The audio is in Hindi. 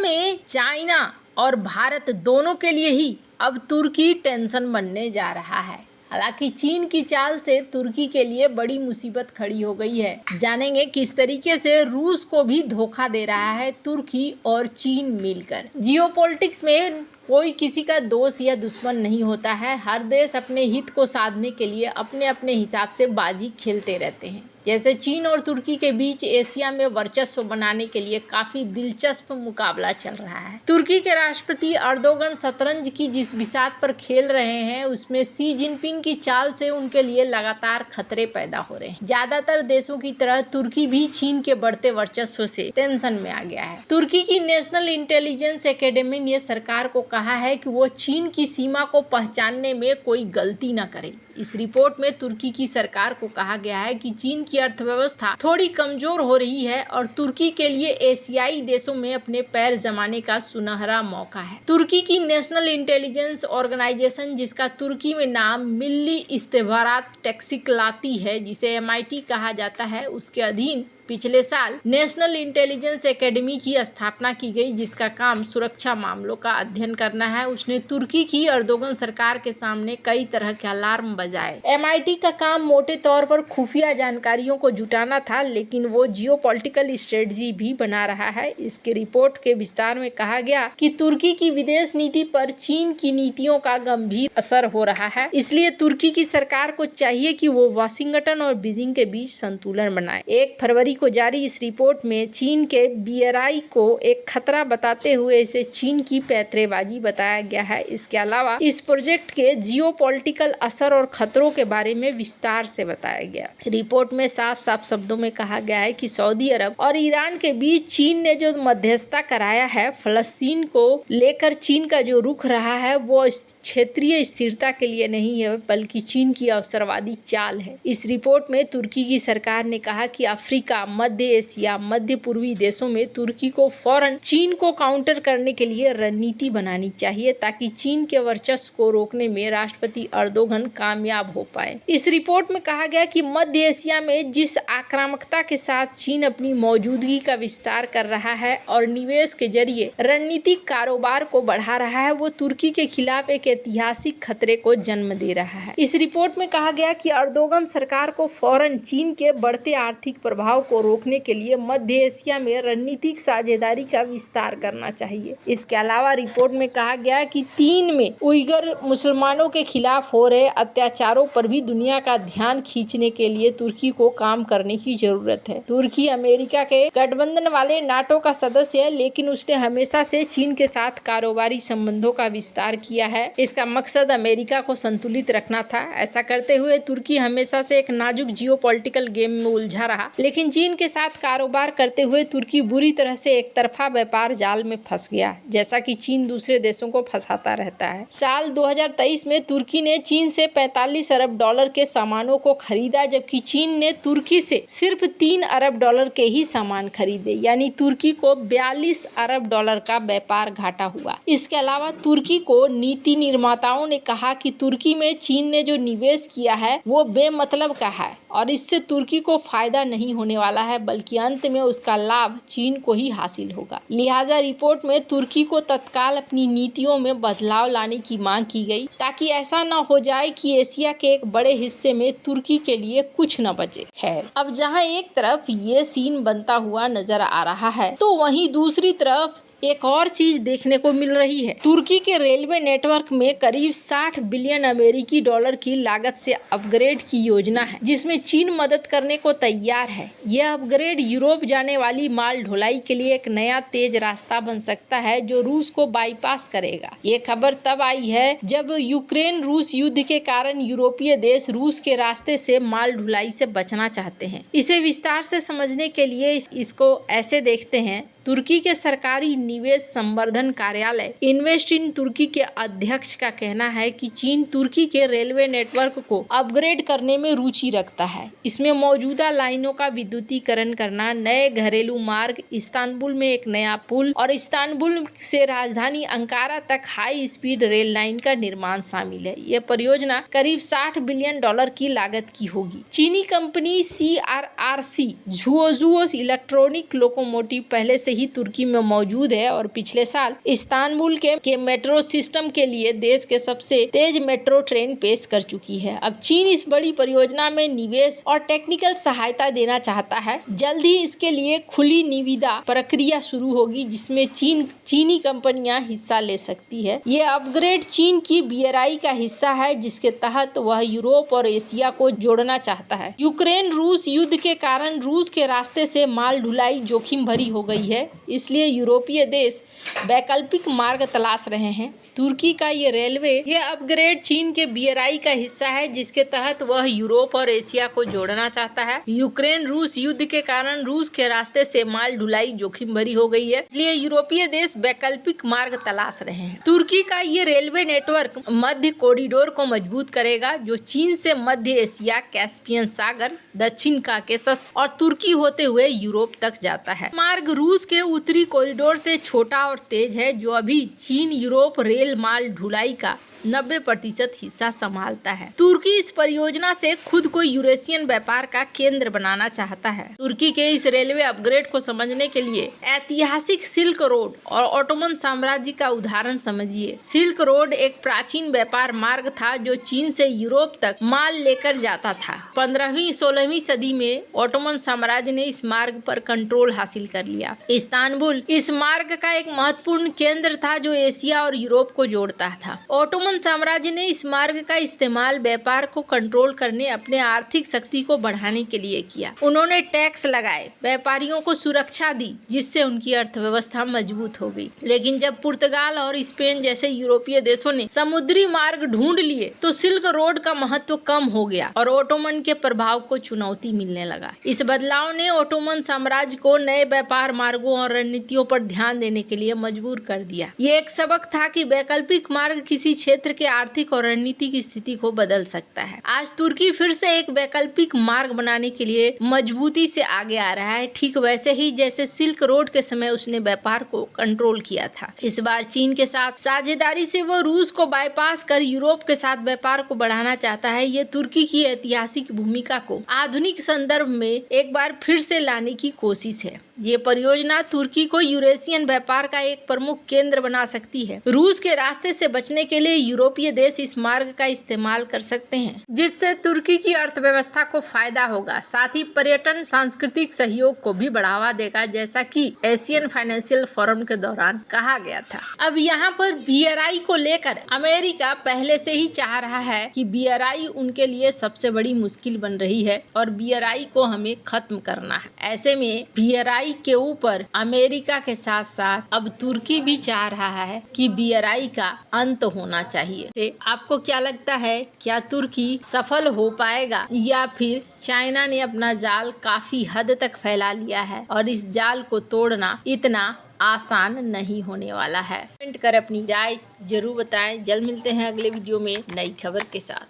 में चाइना और भारत दोनों के लिए ही अब तुर्की टेंशन बनने जा रहा है। हालांकि चीन की चाल से तुर्की के लिए बड़ी मुसीबत खड़ी हो गई है। जानेंगे किस तरीके से रूस को भी धोखा दे रहा है तुर्की और चीन मिलकर। जियोपॉलिटिक्स में कोई किसी का दोस्त या दुश्मन नहीं होता है। हर देश अपने हित को साधने के लिए अपने अपने हिसाब से बाजी खेलते रहते हैं। जैसे चीन और तुर्की के बीच एशिया में वर्चस्व बनाने के लिए काफी दिलचस्प मुकाबला चल रहा है। तुर्की के राष्ट्रपति अर्दोगन शतरंज की जिस बिसात पर खेल रहे हैं, उसमें शी जिनपिंग की चाल से उनके लिए लगातार खतरे पैदा हो रहे हैं। ज्यादातर देशों की तरह तुर्की भी चीन के बढ़ते वर्चस्व से टेंशन में आ गया है। तुर्की की नेशनल इंटेलिजेंस एकेडमी ने सरकार को कहा है कि वो चीन की सीमा को पहचानने में कोई गलती न करे। इस रिपोर्ट में तुर्की की सरकार को कहा गया है कि चीन की अर्थव्यवस्था थोड़ी कमजोर हो रही है और तुर्की के लिए एशियाई देशों में अपने पैर जमाने का सुनहरा मौका है। तुर्की की नेशनल इंटेलिजेंस ऑर्गेनाइजेशन, जिसका तुर्की में नाम मिल्ली इस्तेबारात टेक्सिकलाती है, जिसे MIT कहा जाता है, उसके अधीन पिछले साल नेशनल इंटेलिजेंस एकेडमी की स्थापना की गई, जिसका काम सुरक्षा मामलों का अध्ययन करना है। उसने तुर्की की अर्दोगन सरकार के सामने कई तरह के अलार्म बजाए। MIT का काम मोटे तौर पर खुफिया जानकारियों को जुटाना था, लेकिन वो जियोपॉलिटिकल स्ट्रेटजी भी बना रहा है। इसके रिपोर्ट के विस्तार में कहा गया कि तुर्की की विदेश नीति पर चीन की नीतियों का गंभीर असर हो रहा है। इसलिए तुर्की की सरकार को चाहिए कि वो वाशिंगटन और बीजिंग के बीच संतुलन बनाए। 1 फरवरी को जारी इस रिपोर्ट में चीन के BRI को एक खतरा बताते हुए इसे चीन की पैंतरेबाजी बताया गया है। इसके अलावा इस प्रोजेक्ट के जियोपॉलिटिकल असर और खतरों के बारे में विस्तार से बताया गया। रिपोर्ट में साफ साफ शब्दों में कहा गया है कि सऊदी अरब और ईरान के बीच चीन ने जो मध्यस्थता कराया है, फलस्तीन को लेकर चीन का जो रुख रहा है, वो क्षेत्रीय स्थिरता के लिए नहीं है, बल्कि चीन की अवसरवादी चाल है। इस रिपोर्ट में तुर्की की सरकार ने कहा कि अफ्रीका, मध्य एशिया, मध्य पूर्वी देशों में तुर्की को फौरन चीन को काउंटर करने के लिए रणनीति बनानी चाहिए, ताकि चीन के वर्चस्व को रोकने में राष्ट्रपति अर्दोगन कामयाब हो पाए। इस रिपोर्ट में कहा गया कि मध्य एशिया में जिस आक्रामकता के साथ चीन अपनी मौजूदगी का विस्तार कर रहा है और निवेश के जरिए रणनीतिक कारोबार को बढ़ा रहा है, वो तुर्की के खिलाफ एक ऐतिहासिक खतरे को जन्म दे रहा है। इस रिपोर्ट में कहा गया कि अर्दोगन सरकार को फौरन चीन के बढ़ते आर्थिक प्रभाव को रोकने के लिए मध्य एशिया में रणनीतिक साझेदारी का विस्तार करना चाहिए। इसके अलावा रिपोर्ट में कहा गया कि चीन में उइगर मुसलमानों के खिलाफ हो रहे अत्याचारों पर भी दुनिया का ध्यान खींचने के लिए तुर्की को काम करने की जरूरत है। तुर्की अमेरिका के गठबंधन वाले नाटो का सदस्य है, लेकिन उसने हमेशा से चीन के साथ कारोबारी संबंधों का विस्तार किया है। इसका मकसद अमेरिका को संतुलित रखना था। ऐसा करते हुए तुर्की हमेशा से एक नाजुक जियोपॉलिटिकल गेम में उलझा रहा, लेकिन चीन के साथ कारोबार करते हुए तुर्की बुरी तरह से एक तरफा व्यापार जाल में फंस गया, जैसा कि चीन दूसरे देशों को फंसाता रहता है। साल 2023 में तुर्की ने चीन से 45 अरब डॉलर के सामानों को खरीदा, जबकि चीन ने तुर्की से सिर्फ 3 अरब डॉलर के ही सामान खरीदे, यानी तुर्की को 42 अरब डॉलर का व्यापार घाटा हुआ। इसके अलावा तुर्की को नीति निर्माताओं ने कहा कि तुर्की में चीन ने जो निवेश किया है वो बेमतलब का है और इससे तुर्की को फायदा नहीं होने वाला है, बल्कि अंत में उसका लाभ चीन को ही हासिल होगा। लिहाजा रिपोर्ट में तुर्की को तत्काल अपनी नीतियों में बदलाव लाने की मांग की गई, ताकि ऐसा न हो जाए कि एशिया के एक बड़े हिस्से में तुर्की के लिए कुछ न बचे। खैर, अब जहां एक तरफ ये सीन बनता हुआ नजर आ रहा है, तो वहीं दूसरी तरफ एक और चीज देखने को मिल रही है। तुर्की के रेलवे नेटवर्क में करीब 60 बिलियन अमेरिकी डॉलर की लागत से अपग्रेड की योजना है, जिसमें चीन मदद करने को तैयार है। यह अपग्रेड यूरोप जाने वाली माल ढुलाई के लिए एक नया तेज रास्ता बन सकता है, जो रूस को बाईपास करेगा। ये खबर तब आई है जब यूक्रेन रूस युद्ध के कारण यूरोपीय देश रूस के रास्ते से माल ढुलाई से बचना चाहते हैं। इसे विस्तार से समझने के लिए इसको ऐसे देखते हैं। तुर्की के सरकारी निवेश संवर्धन कार्यालय इन्वेस्ट इन तुर्की के अध्यक्ष का कहना है कि चीन तुर्की के रेलवे नेटवर्क को अपग्रेड करने में रुचि रखता है। इसमें मौजूदा लाइनों का विद्युतीकरण करना, नए घरेलू मार्ग, इस्तांबुल में एक नया पुल और इस्तांबुल से राजधानी अंकारा तक हाई स्पीड रेल लाइन का निर्माण शामिल है। यह परियोजना करीब 60 बिलियन डॉलर की लागत की होगी। चीनी कंपनी CRRC झुओझुओ इलेक्ट्रॉनिक लोकोमोटिव पहले से से ही तुर्की में मौजूद है और पिछले साल इस्तांबुल के मेट्रो सिस्टम के लिए देश के सबसे तेज मेट्रो ट्रेन पेश कर चुकी है। अब चीन इस बड़ी परियोजना में निवेश और टेक्निकल सहायता देना चाहता है। जल्द ही इसके लिए खुली निविदा प्रक्रिया शुरू होगी जिसमें चीनी कंपनियां हिस्सा ले सकती है। ये अपग्रेड चीन की BRI का हिस्सा है जिसके तहत वह यूरोप और एशिया को जोड़ना चाहता है। यूक्रेन रूस युद्ध के कारण रूस के रास्ते से माल ढुलाई जोखिम भरी हो गई है, इसलिए यूरोपीय देश वैकल्पिक मार्ग तलाश रहे हैं। तुर्की का ये अपग्रेड चीन के BRI का हिस्सा है जिसके तहत वह यूरोप और एशिया को जोड़ना चाहता है। यूक्रेन रूस युद्ध के कारण रूस के रास्ते से माल ढुलाई जोखिम भरी हो गई है, इसलिए यूरोपीय देश वैकल्पिक मार्ग तलाश रहे हैं। तुर्की का ये रेलवे नेटवर्क मध्य कॉरिडोर को मजबूत करेगा जो चीन से मध्य एशिया, कैस्पियन सागर, दक्षिण काकेशस और तुर्की होते हुए यूरोप तक जाता है। मार्ग रूस के उत्तरी कॉरिडोर से छोटा और तेज है जो अभी चीन यूरोप रेल माल ढुलाई का 90% हिस्सा संभालता है। तुर्की इस परियोजना से खुद को यूरेशियन व्यापार का केंद्र बनाना चाहता है। तुर्की के इस रेलवे अपग्रेड को समझने के लिए ऐतिहासिक सिल्क रोड और ओटोमन साम्राज्य का उदाहरण समझिए। सिल्क रोड एक प्राचीन व्यापार मार्ग था जो चीन से यूरोप तक माल लेकर जाता था। 15वीं-16वीं सदी में ओटोमन साम्राज्य ने इस मार्ग पर कंट्रोल हासिल कर लिया। इस्तांबुल इस मार्ग का एक महत्वपूर्ण केंद्र था जो एशिया और यूरोप को जोड़ता था। ओटोमन साम्राज्य ने इस मार्ग का इस्तेमाल व्यापार को कंट्रोल करने, अपने आर्थिक शक्ति को बढ़ाने के लिए किया। उन्होंने टैक्स लगाए, व्यापारियों को सुरक्षा दी जिससे उनकी अर्थव्यवस्था मजबूत हो गई। लेकिन जब पुर्तगाल और स्पेन जैसे यूरोपीय देशों ने समुद्री मार्ग ढूंढ लिए तो सिल्क रोड का महत्व कम हो गया और ओटोमन के प्रभाव को चुनौती मिलने लगा। इस बदलाव ने ओटोमन साम्राज्य को नए व्यापार मार्गों और रणनीतियों पर ध्यान देने के लिए मजबूर कर दिया। ये एक सबक था कि वैकल्पिक मार्ग किसी क्षेत्र के आर्थिक और रणनीतिक स्थिति को बदल सकता है। आज तुर्की फिर से एक वैकल्पिक मार्ग बनाने के लिए मजबूती से आगे आ रहा है, ठीक वैसे ही जैसे सिल्क रोड के समय उसने व्यापार को कंट्रोल किया था। इस बार चीन के साथ साझेदारी से वो रूस को बाईपास कर यूरोप के साथ व्यापार को बढ़ाना चाहता है। ये तुर्की की ऐतिहासिक भूमिका को आधुनिक संदर्भ में एक बार फिर से लाने की कोशिश है। ये परियोजना तुर्की को यूरेशियन व्यापार का एक प्रमुख केंद्र बना सकती है। रूस के रास्ते से बचने के लिए यूरोपीय देश इस मार्ग का इस्तेमाल कर सकते हैं जिससे तुर्की की अर्थव्यवस्था को फायदा होगा। साथ ही पर्यटन, सांस्कृतिक सहयोग को भी बढ़ावा देगा जैसा कि एशियन फाइनेंशियल फोरम के दौरान कहा गया था। अब यहाँ पर BRI को लेकर अमेरिका पहले से ही चाह रहा है कि BRI उनके लिए सबसे बड़ी मुश्किल बन रही है और BRI को हमें खत्म करना है। ऐसे में BRI के ऊपर अमेरिका के साथ साथ अब तुर्की भी चाह रहा है कि BRI का अंत होना चाहिए। आपको क्या लगता है, क्या तुर्की सफल हो पाएगा या फिर चाइना ने अपना जाल काफी हद तक फैला लिया है और इस जाल को तोड़ना इतना आसान नहीं होने वाला है? कमेंट कर अपनी राय जरूर बताएं। जल्द मिलते हैं अगले वीडियो में नई खबर के साथ।